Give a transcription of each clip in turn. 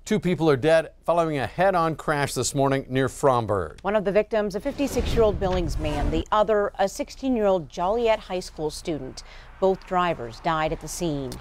Two people are dead following a head-on crash this morning near Fromberg. One of the victims, a 56-year-old Billings man, the other, a 16-year-old Joliet High School student. Both drivers died at the scene.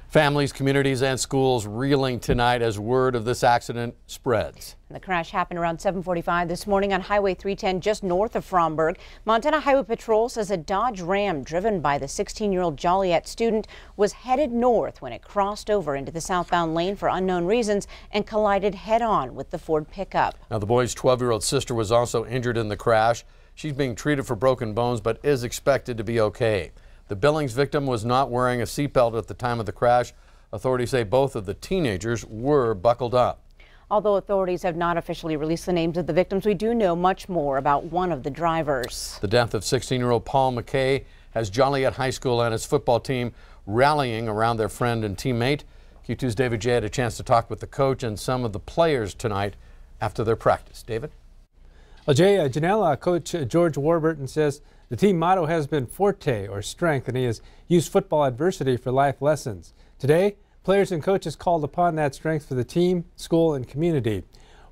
Families, communities, and schools reeling tonight as word of this accident spreads. The crash happened around 7:45 this morning on Highway 310 just north of Fromberg. Montana Highway Patrol says a Dodge Ram driven by the 16-year-old Joliet student was headed north when it crossed over into the southbound lane for unknown reasons and collided head-on with the Ford pickup. Now, the boy's 12-year-old sister was also injured in the crash. She's being treated for broken bones but is expected to be okay. The Billings victim was not wearing a seatbelt at the time of the crash. Authorities say both of the teenagers were buckled up. Although authorities have not officially released the names of the victims, we do know much more about one of the drivers. The death of 16-year-old Paul McKay has Joliet High School and its football team rallying around their friend and teammate. Q2's David J. had a chance to talk with the coach and some of the players tonight after their practice. David? Well, Jay, Janelle, Coach George Warburton says the team motto has been forte, or strength, and he has used football adversity for life lessons. Today, players and coaches called upon that strength for the team, school, and community.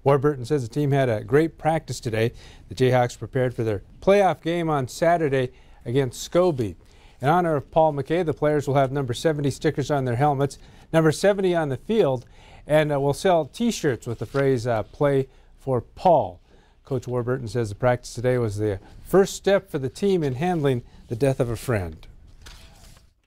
Warburton says the team had a great practice today. The Jayhawks prepared for their playoff game on Saturday against Scobie. In honor of Paul McKay, the players will have number 70 stickers on their helmets, number 70 on the field, and will sell T-shirts with the phrase, "Play for Paul." Coach Warburton says the practice today was the first step for the team in handling the death of a friend.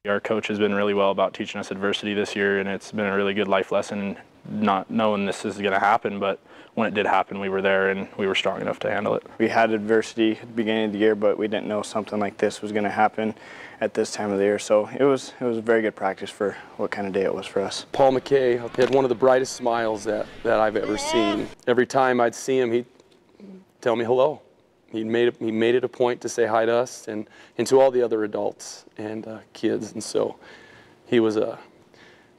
Our coach has been really well about teaching us adversity this year, and it's been a really good life lesson, not knowing this is going to happen, but when it did happen, we were there and we were strong enough to handle it. We had adversity at the beginning of the year, but we didn't know something like this was going to happen at this time of the year, so it was a very good practice for what kind of day it was for us. Paul McKay had one of the brightest smiles that I've ever seen. Every time I'd see him, he'd tell me hello. He made it a point to say hi to us and to all the other adults and kids, and so he was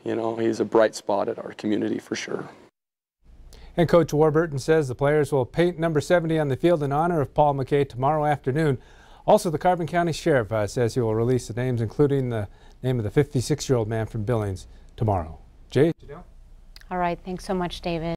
he's a bright spot at our community for sure. And Coach Warburton says the players will paint number 70 on the field in honor of Paul McKay tomorrow afternoon. Also, the Carbon County Sheriff says he will release the names, including the name of the 56-year-old man from Billings, tomorrow. Jay? All right, thanks so much, David.